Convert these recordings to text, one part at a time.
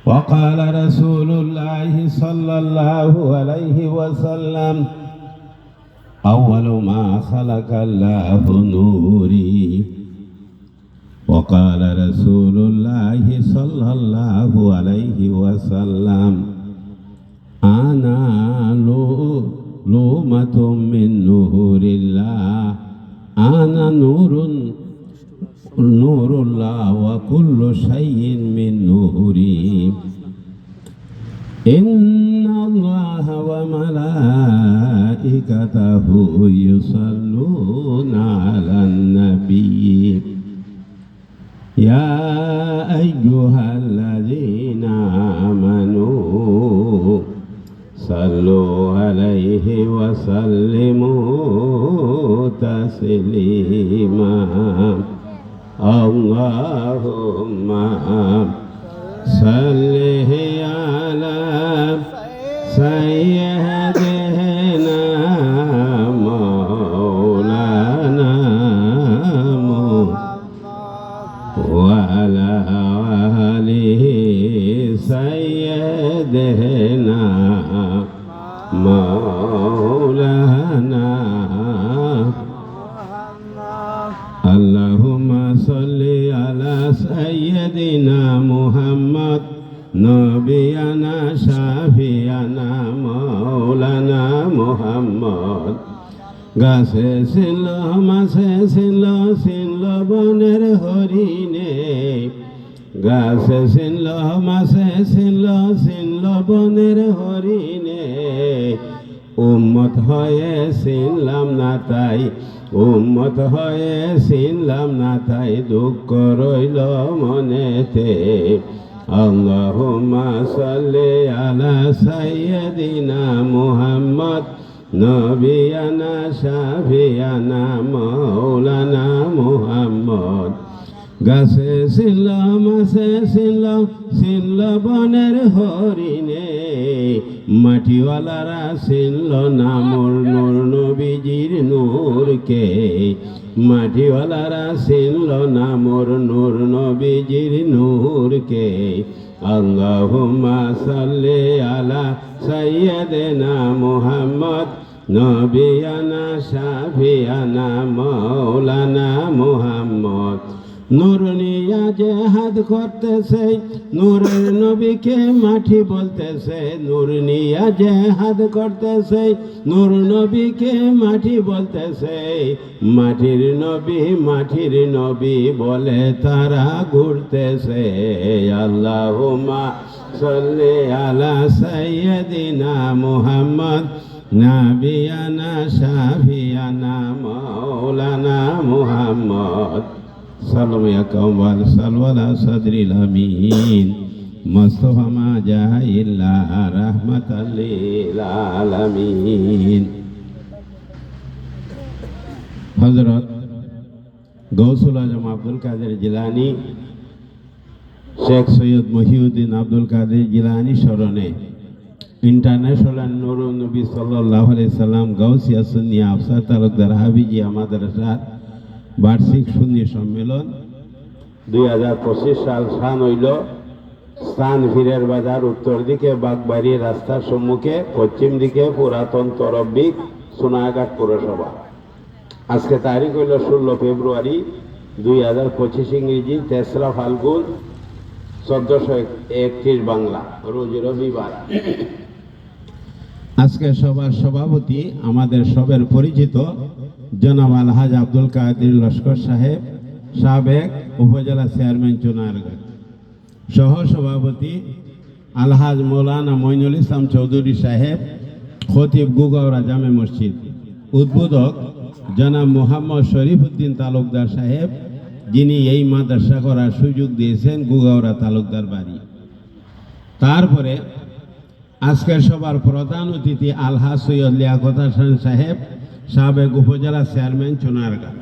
وقال رسول الله صلى الله عليه وسلم أول ما خلق الله نوري. وقال رسول الله صلى الله عليه وسلم أنا لومة من نور الله، أنا نور الله وكل شيء من نوري. إن الله وملائكته يصلون على النبي يا أيها الذين آمنوا صلوا عليه وسلموا تسليما. اللهم صل على سيدنا مولانا وعلى آله سيدنا مولانا. اللهم صل على سيدنا محمد نبينا شافينا مولانا محمد। গাছে ছিল মাছে ছিল ছিল বনের হরিণে, গাছে ছিল মাছে ছিল ছিল বনের হরিণে। উম্মত হয়ে ছিলাম না তাই, উম্মত হয়ে ছিলাম না তাই দুঃখ রইল মনেতে। আল্লাহুম্মা সাল্লি আলা সাইয়্যিদিনা মুহাম্মদ নবিয়ানা শাফিয়ানা মাওলানা মুহাম্মদ। গাছে ছিল মাছে ছিল ছিল বনের হরিণে, মাটিওয়ালারা ছিল না মোর নূর নবীজির নূরকে। মাটিওয়ালারা ছিল না মোর নূর নবীজির নূরকে। আল্লাহুম্মা সাল্লি আলা সাইয়্যিদিনা মুহাম্মদ নবিয়ানা শাফিয়ানা মাওলানা মুহাম্মদ। নূর নিয়া জেহাদ করতেছে, নূরের নবীকে মাটি বলতেছে। নূর নিয়া জেহাদ করতেছে, নূর নবীকে মাটি বলতেছে। মাটির নবী বলে তারা ঘুরতেছে। আল্লাহুম্মা সাল্লি আলা সাইয়্যিদিনা মুহাম্মদ নবিয়ানা শাফিয়ানা মাওলানা মুহাম্মদ। সাল্লাম ইয়া কাওয়াল সালওয়ালা সাদরিল আমিন মুস্তাফা মা জা ইল্লা রাহমাতাল লিল আলামিন। হযরত গৌসুল আজম আব্দুল কাদের জিলানী, শেখ সৈয়দ মহিউদ্দিন আব্দুল কাদের জিলানী স্মরণে ইন্টারন্যাশনাল নূরুন নবী সাল্লাল্লাহু আলাইহি সাল্লাম গাউসিয়া সুন্নিয়া আফসার তালুকদার হাফিজিয়া মাদ্রাসার বার্ষিক সুন্নি সম্মেলন 2025 সাল স্থান হইল স্থান হীরের বাজার, উত্তর দিকে বাগবাড়ি রাস্তার সম্মুখে, পশ্চিম দিকে পুরাতন তরব্বিক সোনাঘাট পৌরসভা। আজকে তারিখ হইল 16 ফেব্রুয়ারি 2025 ইংরেজি, 3রা ফাল্গুন 1431 বাংলা, রোজ রবিবার। আজকে সবার সভাপতি আমাদের সবের পরিচিত জনাব আলহাজ আব্দুল কাদের লস্কর সাহেব, সাবেক উপজেলা চেয়ারম্যান চুনারঘাট। সহ সভাপতি আলহাজ মৌলানা মইনুল ইসলাম চৌধুরী সাহেব, খতিব গুগাওড়া জামে মসজিদ। উদ্বোধক জনাব মোহাম্মদ শরীফ উদ্দিন তালুকদার সাহেব, যিনি এই মাদ্রাসা করার সুযোগ দিয়েছেন গুগাওড়া তালুকদার বাড়ি। তারপরে আজকের সবার প্রধান অতিথি আলহাজ সৈয়দ লিয়াকত হাসান সাহেব, সাবেক উপজেলা চেয়ারম্যান চুনারঘাট।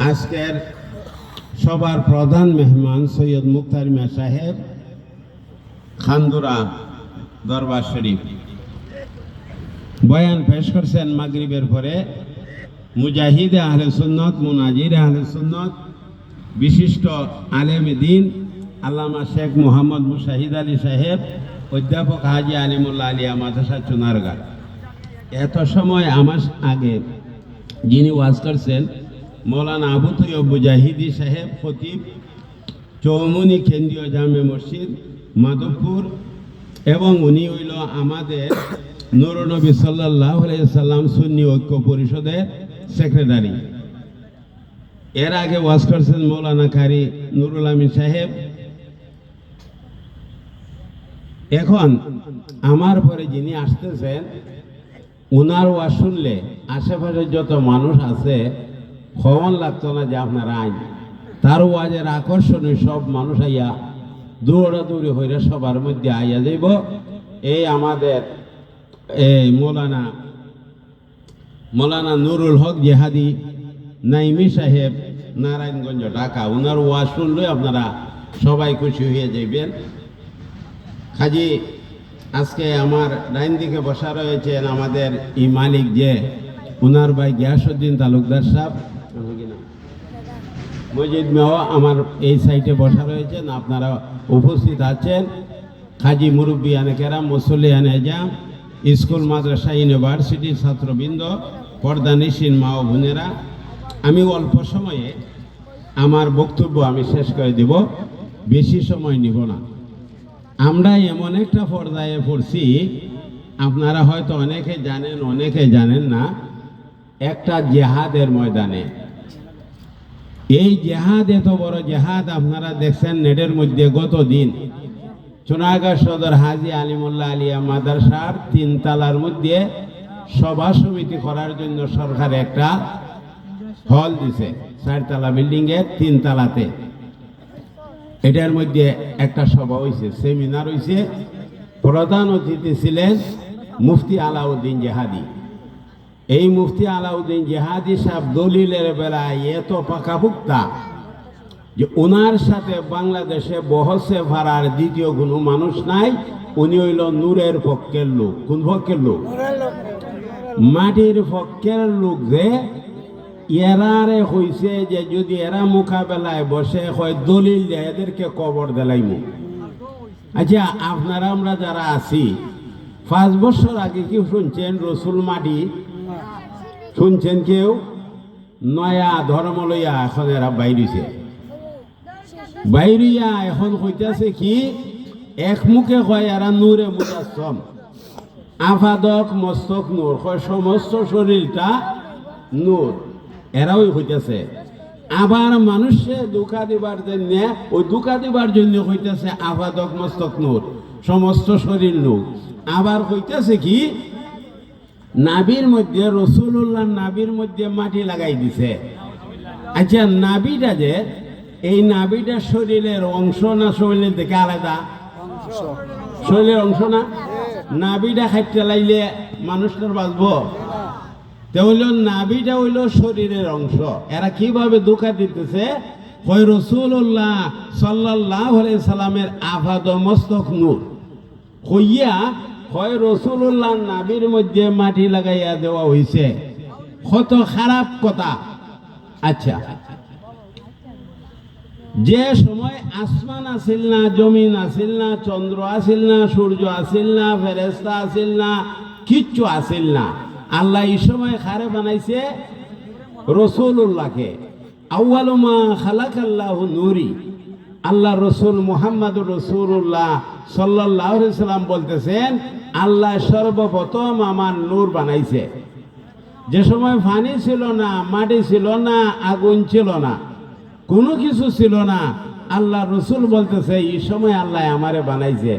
আজকের সবার প্রধান মেহমান সৈয়দ মুক্তার মিয়া সাহেব, খান্দুরা দরবার শরীফ। বয়ান পেশ করছেন মাগরিবের পরে মুজাহিদ আহলে সুন্নত, মুনাজির আহলে সুন্নত, বিশিষ্ট আলেম দ্বীন আল্লামা শেখ মোহাম্মদ মুশাহিদ আলী সাহেব, অধ্যাপক হাজি আলিমুল্লাহ আলিয়া মাদ্রাসা চুনারগাঁ। এত সময় আমার আগে যিনি ওয়াজ করছেন মৌলানা আবু তৈয়ব মুজাহিদি সাহেব, খতিব, চৌমুনি কেন্দ্রীয় জামে মসজিদ মাধবপুর, এবং উনি হইল আমাদের নূরনবী সাল্লাল্লাহু আলাইহি সাল্লাম সুন্নি ঐক্য পরিষদের সেক্রেটারি। এর আগে ওয়াজ করছেন মৌলানা কারি নুরুল আমিন সাহেব। এখন আমার পরে যিনি আসতেছেন ওনার ওয়াজ শুনলে আশেপাশে যত মানুষ আছে খবর লাগতো না যে আপনারা আইন, তার ওয়াজের আকর্ষণে সব মানুষ আইয়া দৌড়াদৌড়ি হইলে সবার মধ্যে আইয়া যাইব। এই আমাদের এই মৌলানা নুরুল হক জেহাদি নাইমি সাহেব, নারায়ণগঞ্জ, ঢাকা, ওনার ওয়াজ শুনলে আপনারা সবাই খুশি হয়ে যাইবেন। কাজী আজকে আমার ডাইন দিকে বসা রয়েছেন আমাদের ই মালিক, যে ওনার ভাই গিয়াসউদ্দিন তালুকদার সাহেব, মজিদ মেও আমার এই সাইডে বসা রয়েছেন, আপনারা উপস্থিত আছেন। কাজী মুরব্বিয়ানে কেরাম, মুসল্লিয়ানে জাম, স্কুল মাদ্রাসা ইউনিভার্সিটির ছাত্রবৃন্দ, পর্দানিসীন মা ও বোনেরা, আমি অল্প সময়ে আমার বক্তব্য আমি শেষ করে দেব, বেশি সময় নিব না। আমরা এমন একটা পর্যায়ে পড়ছি, আপনারা হয়তো অনেকে জানেন অনেকে জানেন না, একটা জেহাদের ময়দানে। এই জেহাদ, এত বড় জেহাদ আপনারা দেখছেন নেটের মধ্যে। গত দিন চুনারগাঁ সদর হাজি আলিমুল্লাহ আলিয়া মাদ্রাসার 3 তলার মধ্যে সভা সমিতি করার জন্য সরকার একটা হল দিছে, 4 তলা বিল্ডিং এর 3 তলাতে। এটার মধ্যে একটা সভা হয়েছে, সেমিনার হয়েছে। প্রধান অতিথি ছিলেন মুফতি আলাউদ্দিন জেহাদি। এই মুফতি আলাউদ্দিন জেহাদি সাহেব দলিলের বেলায় এত পাকাপুক্তা যে ওনার সাথে বাংলাদেশে বহসে ভাড়ার দ্বিতীয় কোনো মানুষ নাই। উনি হইল নূরের পক্ষের লোক। কোন পক্ষের লোক? মাটির পক্ষের লোক। যে এরারে হইছে যে যদি এরা মোকাবেলায় বসে হয় দলিল দেয়, এদেরকে কবর দেলাইমু। আচ্ছা, আপনারা আমরা যারা আছি, 5 বছর আগে কি শুনছেন রসুল মাটি? শুনছেন কেউ? নয়া ধর্ম লইয়া এখন এরা বাইরিছে, বাইরিয়া এখন হইতেছে কি এক মুখে কয় এরা নূরে মুজাসসম, আফাদক মস্তক নূর, কয় সমস্ত শরীরটা নূর, এরাও হইতেছে। আবার মানুষে দুঃখা দিবার জন্য, ওই দুঃখা দিবার জন্য হইতেছে আফাদক মস্তক নূর, সমস্ত শরীর নূর। আবার হইতেছে কি নাবির মধ্যে, রসুল্লাহ নাবির মধ্যে মাটি লাগাই দিছে। আচ্ছা, নাবিটা যে এই নাবিটা শরীরের অংশ না শরীরের থেকে আলাদা? শরীরের অংশ না? নাবিটা খাইতে লাইলে মানুষটার বাঁচবো? হইল নাবিটা হইল শরীরের অংশ। এরা কিভাবে ধোঁকা দিতেছে? কয় রাসূলুল্লাহ সাল্লাল্লাহু আলাইহি সাল্লামের আফাদ মস্তক নূর কইয়া, হয় রাসূলুল্লাহ নাবির মধ্যে মাটি লাগাইয়া দেওয়া হইছে। কত খারাপ কথা। আচ্ছা, যে সময় আসমান আসিল না, জমিন আসিল না, চন্দ্র আসিল না, সূর্য আসিল না, ফেরেশতা আসিল না, কিচ্ছু আসিল না, আল্লাহ এই সময় খারে বানাইছে রাসূলুল্লাহকে। আউয়ালু মা খালাকাল্লাহু নূরি। আল্লাহ রসুল মুহাম্মদুর রাসূলুল্লাহ সাল্লাল্লাহু আলাইহি সাল্লাম বলতেছেন, আল্লাহ সর্বপ্রথম আমার নূর বানাইছে। যে সময় পানি ছিল না, মাটি ছিল না, আগুন ছিল না, কোনো কিছু ছিল না, আল্লাহ রসুল বলতেছে এই সময় আল্লাহ আমারে বানাইছে।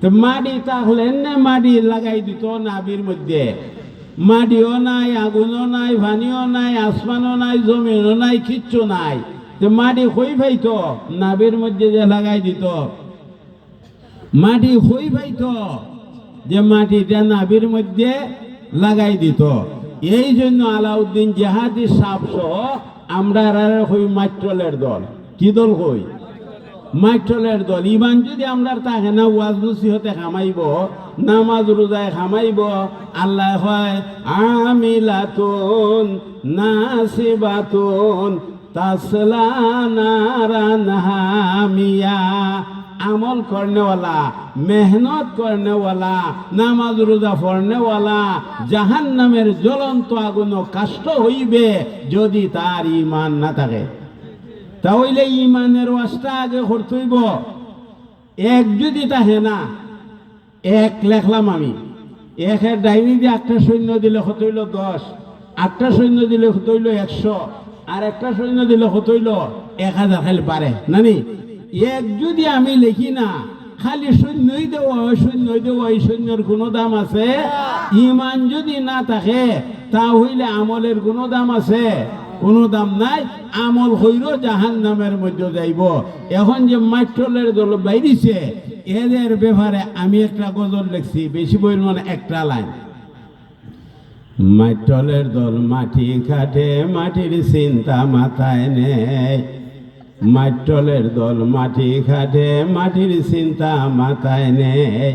তো মাটি তাহলে এনে মাটি লাগাই দিত নাবির মধ্যে। মাটিও নাই, আগুনও নাই, পানিও নাই, আসমানও নাই, জমিনও নাই, কিচ্ছু নাই। তো মাটি হই পাইতো নাবির মধ্যে যে লাগাই দিত, মাটি হই পাইতো যে মাটিটা নাবির মধ্যে লাগাই দিত। এই জন্য আলাউদ্দিন জেহাদি সাপ সহ আমরা হই মাইট্রলের দল। কি দল হই? মাইট্রলের দল। ইমান যদি আমরা তাকে না ওয়াজ নসিহতে খামাইব, নামাজ রোজায় খামাইব, আল্লাহ হয় আমিলাতুন নাসিবাতুন তাসলা নারান হামিয়া। আমল করনেওয়ালা, মেহনত করনেওয়ালা, নামাজ রোজা পড়নেওয়ালা জাহান্নামের জ্বলন্ত আগুন কাষ্ট হইবে যদি তার ঈমান না থাকে। তাহলে ঈমানের ওয়াজটা আগে করতে হইব। এক যদি তাহে না, এক লেখলাম আমি, একের ডাইনি দিয়ে 8টা সৈন্য দিলে কত হইল 10, 8টা সৈন্য দিলে কত হইল 100, আর একটা সৈন্য দিলে কত হইল 1000। খালি পারে নানি এক যদি আমি লিখি না, খালি সৈন্যই দেওয়া হয়, সৈন্যই দেওয়া, এই সৈন্যের কোনো দাম আছে? ঈমান যদি না থাকে তা হইলে আমলের কোনো দাম আছে? কোনো দাম নাই। আমল হইল জাহান্নামের মধ্যে যাইব। এখন যে মাইট্রলের দল বাইরিছে এদের ব্যাপারে আমি একটা গজল লিখছি, বেশি বইল মানে একটা লাইন। মাইট্রলের দল মাটি কাটে, মাটির চিন্তা মাথায় নেই। মাইট্রলের দল মাটি কাটে, মাটির চিন্তা মাথায় নেই।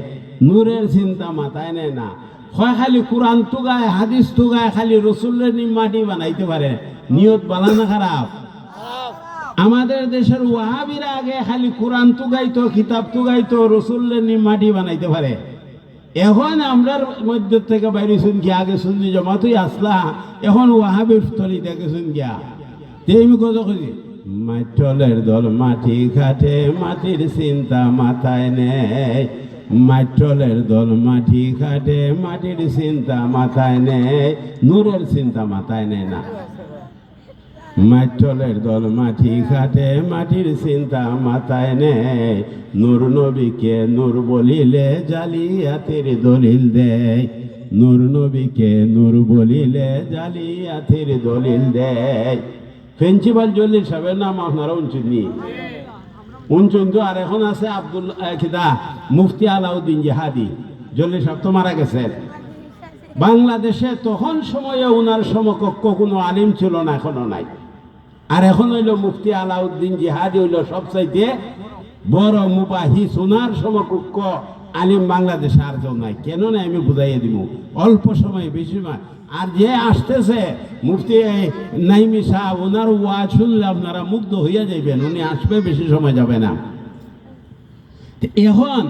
নূরের চিন্তা মাথায় নেয় না। হয় খালি কোরআন তুগায়, হাদিস তুগায়, খালি রসুলের মাটি বানাইতে পারে। নিয়ত বালা না খারাপ? আমাদের দেশের ওয়াহাবিরা আগে খালি কোরআন তুগাইতো, কিতাব তুগাইতো, রসুলের মাটি বানাইতে পারে। এখন আমরার মধ্যে থেকে বাইরে শুন গিয়া, আগে শুনছি জমাতুই আসলা, এখন ওয়াহাবির স্থলী থেকে শুন গিয়া। তেমনি কত খুঁজি মাইটলের দল মাটি কাটে, মাটির চিন্তা মাথায় নেই। মাইটলের দল মাটি কাটে, মাটির চিন্তা মাথায় নেই। নূরের চিন্তা মাথায় নেয় না। মাইটলের দল মাটি কাটে, মাটির চিন্তা মাথায় নেই। নূর নবীকে নূর বলিলে জালিয়াতির দলিল দেয়। নূর নবীকে নূর বলিলে জালিয়াতির দলিল দেয়। প্রিন্সিপাল জলিল সাহেবের নাম আপনারা উনচুননি? উনচুন তো। আর এখন আছে আব্দুল খিদা মুফতি আলাউদ্দিন জিহাদি। জলিল সাহেব তো মারা গেছেন। বাংলাদেশে তখন সময়ে উনার সমকক্ষ কোনো আলিম ছিল না, এখনো নাই। আর এখন হইল মুফতি আলাউদ্দিন জিহাদি হইল সবচাইতে বড় মুবাহিস। উনার সমকক্ষ আলিম বাংলাদেশে আর কেউ নাই। কেন না আমি বুঝাইয়ে দিব অল্প সময়, বেশি সময়। আর যে আসতেছে মুফতি নাইমি সাহেব, ওনার ওয়াজ শুনলে আপনারা মুগ্ধ হইয়া যাইবেন। উনি আসবে, বেশি সময় যাবে না। এখন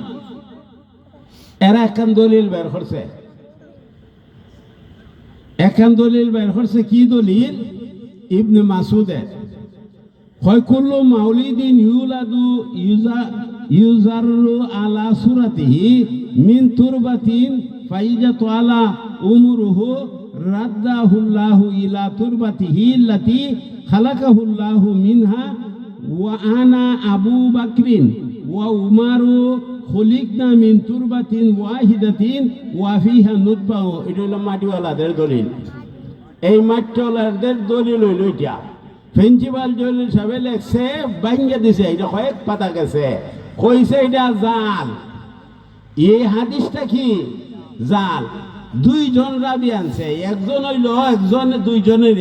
এরা একখান দলিল বের করছে। একখান দলিল বের করছে। কি দলিল? ইবনে মাসুদের হয় কুল্লু মাউলিদিন ইউলাদু ইউজারু আলা সুরাতিহি মিন তুরবাতিন ফাইজাতু আলা উমরুহু রাদ্দাহুল্লাহু ইলা তুরবাতিহি আল্লাতী খালাকাহুল্লাহু মিনহা ওয়া আনা আবু বকরিন ওয়া উমারু খুলিকনা মিন তুরবাতিন ওয়াহিদাতিন ওয়া ফিহা নুতফাউ। এটা হলো মাটিওয়ালাদের দলিল। এই মাটিওয়ালাদের দলিল হইল এটা। প্রিন্সিপাল জলিল সাহেব লেখছে, ভাঙ্গে দিছে, এটা কয়েক পাতা গেছে, কইছে এটা জাল। এই হাদিসটা কি? জাল। 2 জন রাবি আনছে, একজন হইল, একজন 2 জনের।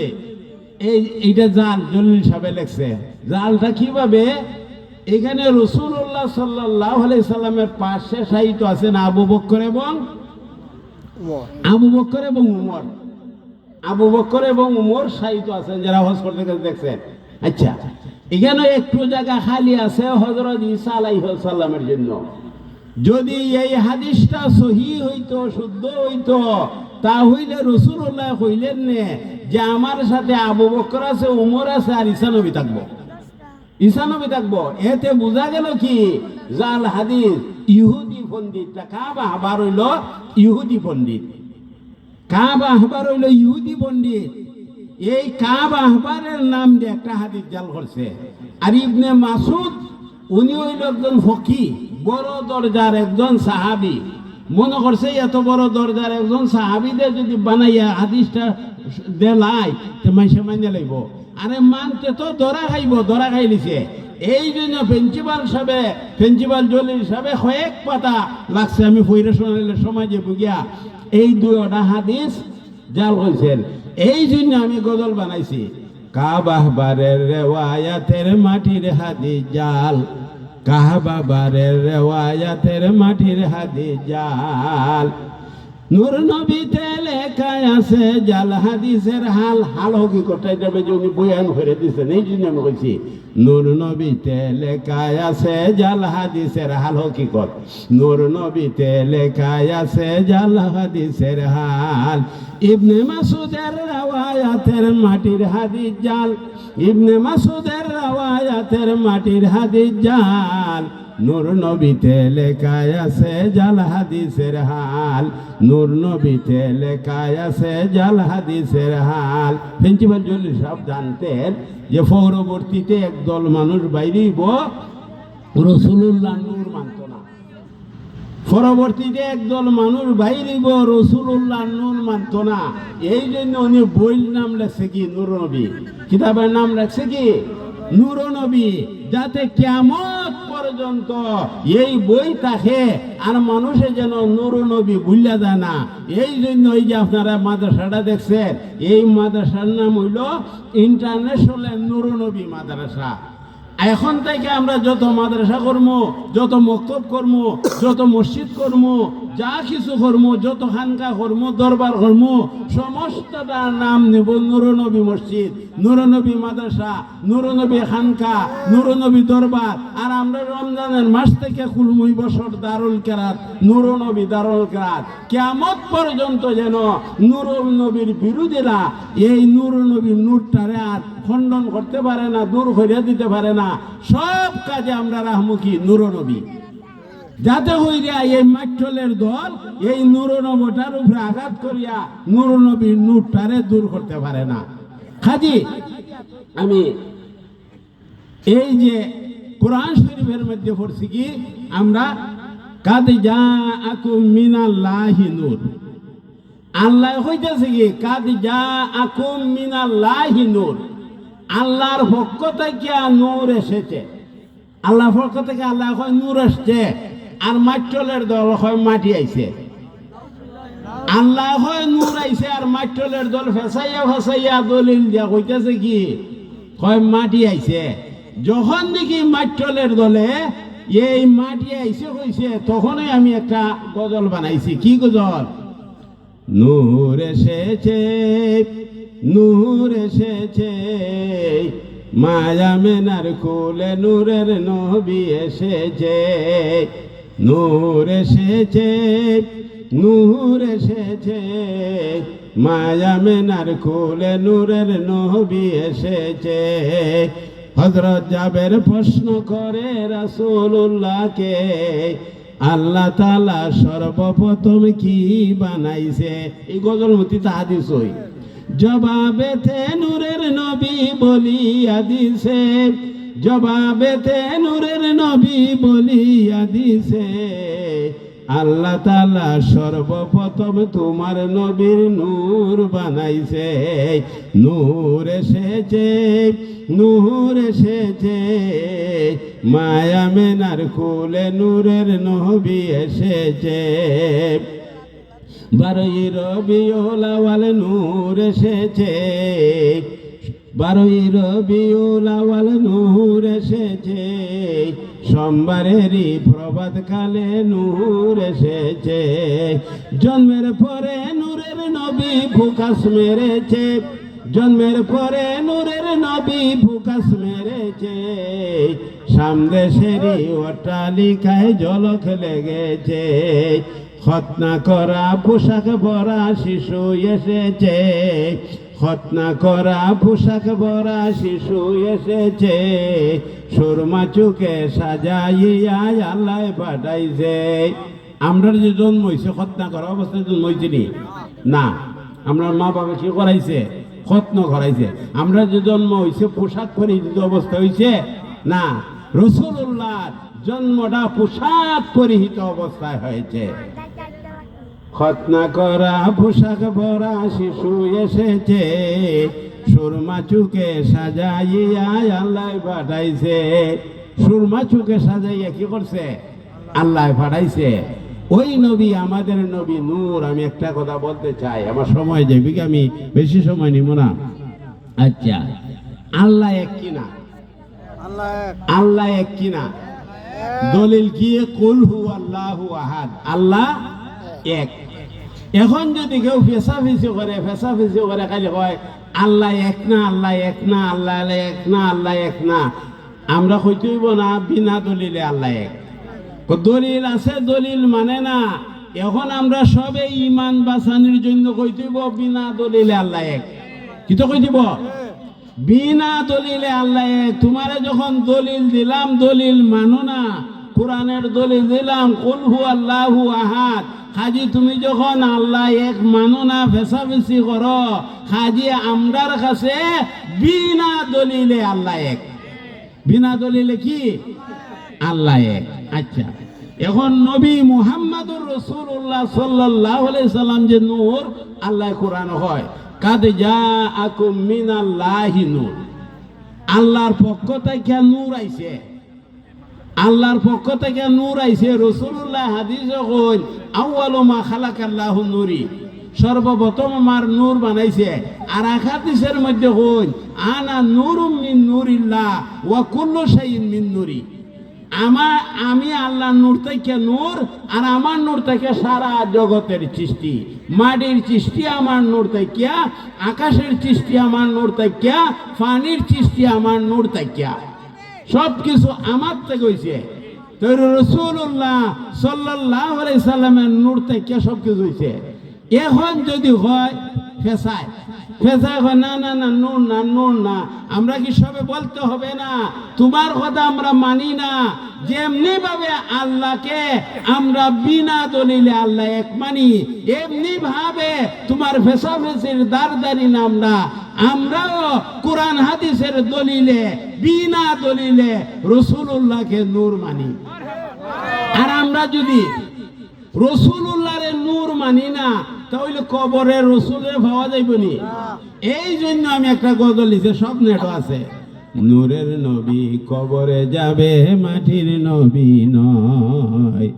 এইটা জাল জলিল সাহেব লেখছে। জালটা কিভাবে? এখানে রাসূলুল্লাহ সাল্লাল্লাহু আলাইহি সাল্লামের পাশে সাহিত্য আছেন আবু বকর এবং উমর। আবু বকর এবং উমর সাহিত্য আছেন, যারা হজ করতে গেছে দেখছেন। আচ্ছা, এখানে একটু জায়গা খালি আছে হযরত ঈসা আলাইহিস সালামের জন্য। যদি এই হাদিসটা সহিহ হইতো, শুদ্ধ হইতো, তা হইলে রাসূলুল্লাহ কইলেন নে যে আমার সাথে আবু বকর আছে, উমর আছে, আর ঈসা নবী থাকবো। ঈসা নবী থাকবো। এতে বোঝা গেল কি? জাল হাদিস। ইহুদি পণ্ডিত কাবা আবার হইল ইহুদি পণ্ডিত। কাবা আহবার হইল ইহুদি পণ্ডিত। এই কাবা আহবারের নাম দিয়ে একটা হাদিস জাল করছে। আর ইবনে মাসুদ উনি হইল একজন ফকি, বড় দরজার একজন সাহাবি। মনে করছে এত বড় দরজার একজন সাহাবিদের যদি বানাইয়া হাদিসটা দেলাই তো মাইসে মাইনে লাগব। আরে মানতে তো ধরা খাইব, ধরা খাইলিছে। এই জন্য প্রিন্সিপাল জলিল সাহেব কয়েক পাতা লাগছে। আমি ফইরে শোনাইলে সমাজে বুগিয়া এই 2টা হাদিস জাল হয়েছেন। এই জন্য আমি গজল বানাইছি, কাবাহবারের রেওয়ায়াতের মাটির হাদিস জাল। কাবাহবারের রেওয়ায়াতের মাটির হাদিস জাল। নূর নবীতে লেখায় আছে জাল হাদিসের হাল হাল হকিকত যাবে যে উনি বয়ান করে দিচ্ছেন, এই জন্য আমি বলছি নূর নবীতে লেখায় আছে জাল হাদিসের হাল হকিকত। নূর নবীতে লেখায় আছে জাল হাদিসের হাল। ইবনে মাসুদের রাওয়ায়াতের মাটির হাদিস জাল, ইবনে মাসুদের রাওয়ায়াতের মাটির হাদিস জাল। নূর নবীতে লেখায় আছে জাল হাদিসের হাল, নূর নবীতে লেখায় আছে জাল হাদিসের হাল। প্রিন্সিপাল জলিল সাহেব জানতেন যে পরবর্তীতে একদল মানুষ বাইরেইব রসুলুল্লাহ নূর মানত না, পরবর্তীতে একদল মানুষ বাইরেইব রসুলুল্লাহ নূর মানত না। এই জন্য উনি বইয়ের নাম লেখছে কি নূর নবী, কিতাবের নাম লেখছে কি নূর নবী, যাতে কিয়ামত পর্যন্ত এই বই থাকে আর মানুষে যেন নূর নবী ভুলিয়া যায় না। এই জন্য এই যে আপনারা মাদ্রাসাটা দেখছেন, এই মাদ্রাসার নাম হইল ইন্টারন্যাশনাল নূর নবী মাদ্রাসা। এখন থেকে আমরা যত মাদ্রাসা করবো, যত মক্তব করবো, যত মসজিদ করবো, যা কিছু করবো, যত খানকা করবো, দরবার করবো, সমস্তটার নাম নেব নূর নবী মসজিদ, নূর নবী মাদ্রাসা, নূর নবী খানকা, নূর নবী দরবার। আর আমরা রমজানের মাস থেকে খুলমুই বছর দারুল কেরাত, নূর নবী দারুল কেরাত। কিয়ামত পর্যন্ত যেন নূর নবীর বিরোধীরা এই নূর নবীর নূরটারে আর খণ্ডন করতে পারে না, দূর করে দিতে পারে না। সব কাজে আমরা রাহমুখী নূর নবী, যাতে হইয়া এই মাঠলের দল এই নূর নবীটার উপরে আঘাত করিয়া নূর নবীর নূরটারে দূর করতে পারে না। খাজি আমি এই যে কোরআন শরীফের মধ্যে পড়ছি কি আমরা কাদ জাআকুম মিনাল্লাহি নূর, আল্লাহ হইতেছে কি কাদ জাআকুম মিনাল্লাহি নূর, আল্লাহর পক্ষ থেকে নূর এসেছে। আল্লাহর পক্ষ থেকে আল্লাহ হয় নূর আসছে, আর মাটলের দল হয় মাটি আইছে। আল্লাহ হয় নূর আইছে আর মাটলের দল ফেসাইয়া ফেসাইয়া দলিল দিয়া কইতেছে কি হয় মাটি আইছে। যখন দেখি মাটলের দলে এই মাটি আইছে কইছে, তখনই আমি একটা গজল বানাইছি। কি গজল? নূর এসেছে, নূর এসেছে, মায়া মেনার কোলে নূরের নবী এসেছে। নূর এসেছে, নূর এসেছে, মায়া মেনার কোলে নূরের নবী এসেছে। হযরত জাবের প্রশ্ন করে রাসূলুল্লাহকে, আল্লাহ তাআলা সর্বপ্রথম কি বানাইছে? এই গজল মতিতে হাদিস হই। জবাবেতে নূরের নবী বলিয়া দিছে, জবাবেতে নূরের নবী বলিয়া দিছে, আল্লাহ তাআলা সর্বপ্রথম তোমার নবীর নূর বানাইছে। নূর এসেছে, নূর এসেছে, মায়া মেনার কোলে নূরের নবী এসেছে। 12ই রবিউল আউয়াল নূর এসেছে, 12ই রবিউল আউয়াল নূর এসেছে, সোমবারেরই প্রভাত কালে নূর এসেছে। জন্মের পরে নূরের নবী ফুকাস মেরেছে, জন্মের পরে নূরের নবী ফুকাস মেরেছে, সামদেশেরই অট্টালিকায় ঝলক লেগেছে। খতনা করা পোশাক পরা শিশু এসেছে, খতনা করা পোশাক পরা শিশু এসেছে, সুরমা চুকে সাজাইয়া আল্লাহ পাঠাইছে। আমরা যে জন্ম হয়েছে খতনা করা অবস্থায় জন্ম হয়েছে না, আমরা মা বাবা কি করাইছে? খতনা করাইছে। আমরা যে জন্ম হয়েছে পোশাক পরিহিত অবস্থা হয়েছে না, রাসূলুল্লাহ জন্মটা পোশাক পরিহিত অবস্থায় হয়েছে। খতনা করা পোশাক পরা শিশু এসেছে, সুরমা চুকে সাজাইয়া আল্লাহ পাঠাইছে। সুরমা চুকে সাজাইয়া কি করছে? আল্লাহ পাঠাইছে। ওই নবী আমাদের নবী নূর। আমি একটা কথা বলতে চাই, আমার সময় যাবে কি, আমি বেশি সময় নিব না। আচ্ছা, আল্লাহ এক কিনা? আল্লাহ এক কিনা? দলিল কি? কুল হু আল্লাহু আহাদ, আল্লাহ এক। এখন যদি কেউ ফেসাফেসি করে খালি হয় আল্লাহ এক না, আল্লাহ এক না, আল্লাহ এক না, আল্লাহ এক না, আমরা কইতেইব না বিনা দলিলে আল্লাহ এক। দলিল আছে, দলিল মানে না। এখন আমরা সবে ইমান বাঁচানোর জন্য কইতেইব বিনা দলিলে আল্লাহ এক। কি তো কইতেইব বিনা দলিলে আল্লাহ এক। তোমারে যখন দলিল দিলাম দলিল মানো না, কোরআনের দলিল দিলাম কুল হু আল্লাহু আহাদ, হাজি তুমি যখন আল্লাহ এক মানো না, ফেসাফেসি করো, হাজি আমরার কাছে বিনা দলিলে আল্লাহ এক। বিনা দলিলে কি আল্লাহ এক। আচ্ছা, এখন নবী মুহাম্মদুর রাসূলুল্লাহ সাল্লাল্লাহু আলাইহি সাল্লাম যে নূর, আল্লাহ কোরআন হয় কাদ জাআকুম মিনাল্লাহি নূর, আল্লাহর পক্ষ থেকে নূর আইছে, আল্লাহর পক্ষ থেকে নূর আইছে। রাসূলুল্লাহ হাদিসে কই আউয়ালু মা খালাকাল্লাহু নূরি, সর্বপ্রথম আমার নূর বানাইছে। আর এক হাদিসের মধ্যে কই আনা নূরুম মিন নূরিল্লাহ ওয়া কুল্লু শাইইন মিন নূরি, আমি আল্লাহর নূর থেকে নূর, আর আমার নূর থেকে সারা জগতের সৃষ্টি, মাটির সৃষ্টি আমার নূর থেকে, আকাশের সৃষ্টি আমার নূর থেকে, পানির সৃষ্টি আমার নূর থেকে, সব কিছু আমার থেকে হইছে। তো রাসূলুল্লাহ সাল্লাল্লাহু আলাইহি সাল্লামের নূর থেকে সব কিছু হইছে। এখন যদি হয় ফেসায় হয় না না না নূর না, নূর না, আমরা কি সবে বলতে হবে না তোমার কথা আমরা মানি না? যেমনি ভাবে আল্লাহকে আমরা বিনা দলিলে আল্লাহ এক মানি, এমনি ভাবে তোমার ফেসাফেসির দারদারি না, আমরাও কোরআন হাদিসের দলিলে বিনা দলিলে রাসূলুল্লাহকে নূর মানি। আর আমরা যদি রাসূলুল্লাহর নূর মানি না, তাহলে কবরে রসুলের পাওয়া যাইবনি। এই জন্য আমি একটা গজল লিখে, সব নেট আছে, নূরের নবী কবরে যাবে মাটির নবী নয়,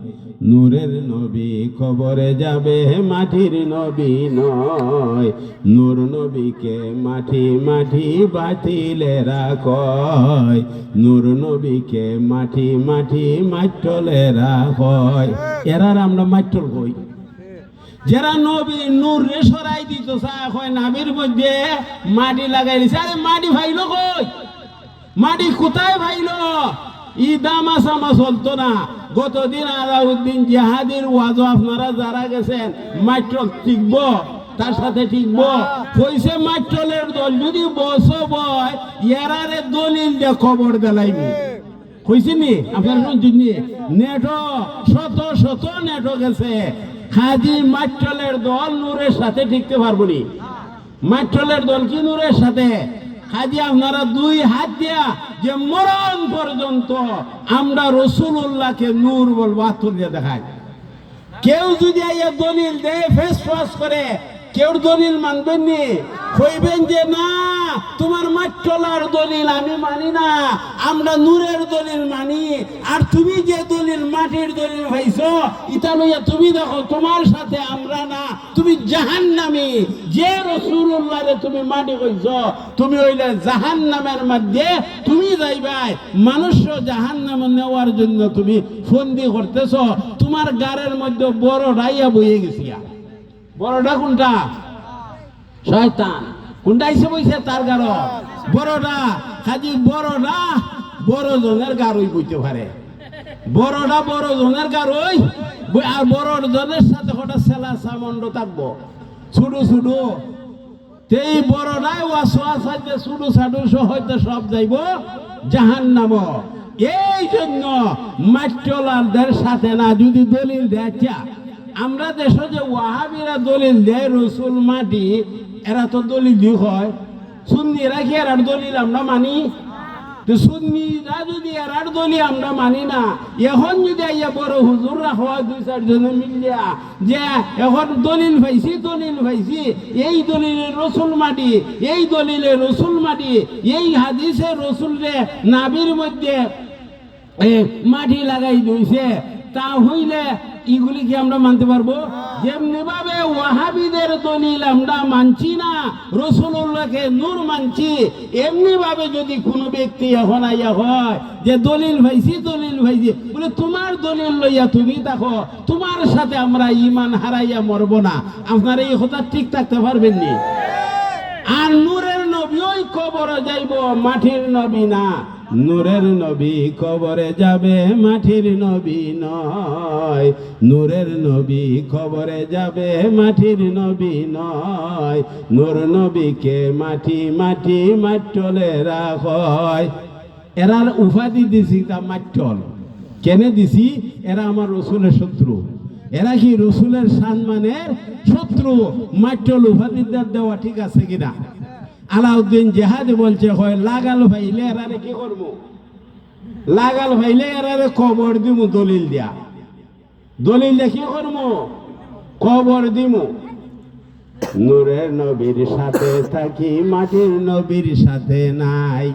নূরের নবী কবরে যাবে মাটির নবী নয়, নূর নবীকে মাটি মাটি বাতিলেরা কয়, নূর নবীকে মাটি মাটি মাট্টলেরা কয়। এরার আমরা মাট্টল কই। যারা নবী নূর রে সরাই দিত চায় হয় নাবির মধ্যে মাটি লাগাই দিছে। আরে মাটি ভাইলো কই? মাটি কোথায় ভাইলো? ই দামা সামা চলতো না। গতদিন আলাউদ্দিন জাহাদির ওয়াজ আপনারা যারা গেছেন, মাট্র টিকব, তার সাথে টিকব কইছে, মাট্রলের দল যদি বস বয় এরারে দলিল দিয়ে খবর দেলাইব কইছিনি আপনারা শুনছেন? নেটো শত শত নেটো গেছে। হাজি মাট্রলের দল নূরের সাথে টিকতে পারবো নি? মাট্রলের দল কি নূরের সাথে? হাজি আপনারা দুই হাত দিয়া যে মরণ পর্যন্ত আমরা রাসূলুল্লাহকে নূর বলবো, হাত তুলে দেখায়। কেউ যদি এই দলিল দেয় ফেস ওয়াশ করে, কেউ দলিল মানবেন নি? কইবেন যে না তোমার মাট্রলার দলিল আমি মানি না, আমরা নূরের দলিল মানি। আর তুমি যে দলিল মাটির দলিল পাইছো, ইটা লইয়া তুমি দেখো তোমার সাথে আমরা না, তুমি জাহান্নামী। যে রাসূলুল্লাহরে তুমি মাটি কইছো, তুমি হইলে জাহান্নামের মধ্যে তুমি যাইবাই। মানুষ জাহান্নামে নেওয়ার জন্য তুমি ফন্দি করতেছো। তোমার গাড়ের মধ্যে বড় ডাইয়া বইয়ে গেছিয়া। বড়টা কোনটা? শয়তান। কোনটা এসে বইছে? তার গাড়ো বড়টা। খাজি বড়টা বড় জনের গাড়ই বইতে পারে, বড়টা বড় জনের গাড়ই। আর বড় জনের সাথে কটা সেলা সামন্ড থাকবো, ছোট ছোট। এই বড়টাই ওয়াসওয়াসা যে ছোট ছাটু হয়তো সব যাইব জাহান্নাম। এই জন্য মাট্রলারদের সাথে না যদি দলিল দেয়, আমরা দেশে যে ওয়াহাবিরা দলিল দেয় রসুল মাটি, এরা তো দলিল দি হয়। সুন্নিরা কি এরার দলিল আমরা মানি? সুন্নিরা যদি এরার দলিল আমরা মানি না, এখন যদি আইয়া বড় হুজুররা হয় দুই চারজনে মিলিয়া যে এখন দলিল পাইছি, দলিল পাইছি, এই দলিলের রসুল মাটি, এই দলিলের রসুল মাটি, এই হাদিসে রসুল রে নাবির মধ্যে মাটি লাগাই দিয়েছে, তা হইলে এগুলি কি আমরা মানতে পারবো? যেমনি ভাবে ওয়াহাবিদের দলিল আমরা মানছি না, রাসূলুল্লাহকে নূর মানছি, এমনি ভাবে যদি কোনো ব্যক্তি এখন আইয়া হয় যে দলিল ভাইছি বলে তোমার দলিল লইয়া তুমি দেখো, তোমার সাথে আমরা ঈমান হারাইয়া মরব না, আপনারা এই কথা ঠিক থাকতে পারবেন নি? আর নূরের নবী ওই কবরে যাইব, মাটির নবী না। নূরের নবী কবরে যাবে, মাটির নবী নয়। নূরের নবী কবরে যাবে, মাটির নবী নয়। নূর নবীকে মাটি মাটি মাট্টলে রাখয়। এরার উপাধি দিছি তা মাট্টল। কেনে দিছি? এরা আমার রসুলের শত্রু। এরা কি রসুলের সম্মানের শত্রু? মাট্টল উপাধি দেওয়া ঠিক আছে কিনা? আলাউদ্দিন জেহাদি বলছে হয় লাগাল ভাইলে এরারে কি করবো? লাগাল ভাইলে এরারে কবর দিমু দলিল দিয়া। দলিল দিয়ে কি করবো? কবর দিমু। নূরের নবীর সাথে থাকি, মাটির নবীর সাথে নাই।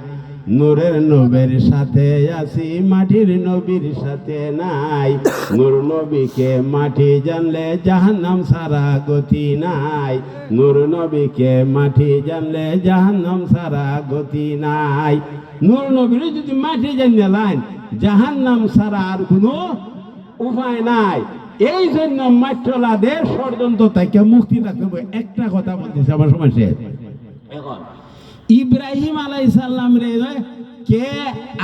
নূরের নবীর সাথে আছি, মাটির নবীর সাথে নাই। নূর নবীকে মাটি জানলে জাহান্নাম সারা গতি নাই। নূর নবীকে মাটি জানলে জাহান্নাম সারা গতি নাই। নূর নবীর যদি মাটি জানলেন, জাহান্নাম সারা আর কোনো উপায় নাই। এই জন্য মাট্টলাদের ষড়যন্ত্র থেকে মুক্তি থাকতে হবে। একটা কথা বলতেছে, আমার সময় শেষ। এখন ইব্রাহিম আলাইহিস সালাম রে কে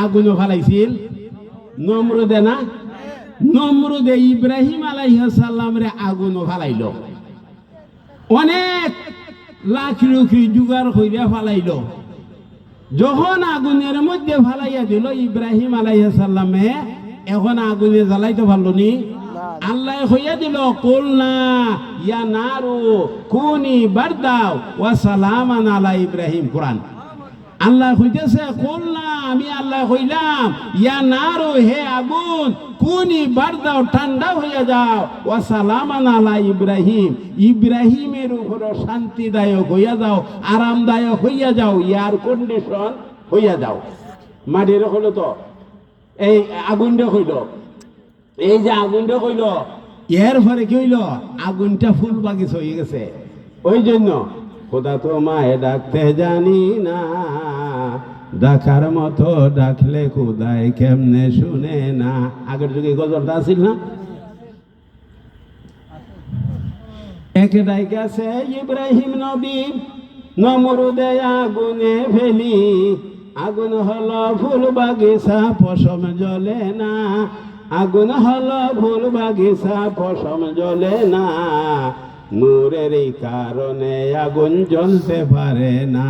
আগুন ফালাইছিল? নমরুদে না? নমরুদে ইব্রাহিম আলাইহিস সালাম রে আগুন ফালাইল। অনেক লাকড়ি জোগাড় কইরা ফালাইল। যখন আগুনের মধ্যে ফালাইয়া দিল ইব্রাহিম আলাইহিস সালামে, এখন আগুনে জ্বালাইতে পারল নি? আল্লাহ হইয়া দিল কুলনা ইয়া নারু কুনি বারদাও ওয়া সালামান আলা ইব্রাহিম। কোরআন আল্লাহ হইতেছে কুলনা, আমি আল্লাহ হইলাম, ইয়া নারু হে আগুন, কুনি বারদাও ঠান্ডা হইয়া যাও, ওয়া সালামান আলা ইব্রাহিম, ইব্রাহিমের উপর শান্তিদায়ক হইয়া যাও, আরামদায়ক হইয়া যাও, এয়ার কন্ডিশন হইয়া যাও। মাটির হলো তো এই আগুনটা হইল, এই যে আগুনটা হইল, এর পরে কি হইল? আগুনটা ফুল বাগিচ হয়ে গেছে। ওই জন্য খোদা তোমায় ডাকতে জানি না, ডাকার মতো ডাকলে খোদায় কেমনে শুনে না। আগের যুগে গজলটা আসিল না? একে ডাইকাছে ইব্রাহিম নবী, নমরুদে আগুনে ফেলি, আগুন হলো ফুল বাগিচা পশম জ্বলে না। আগুন হলো ফুল বাগিচা পশম জ্বলে না। নূরের কারণে আগুন জ্বলতে পারে না।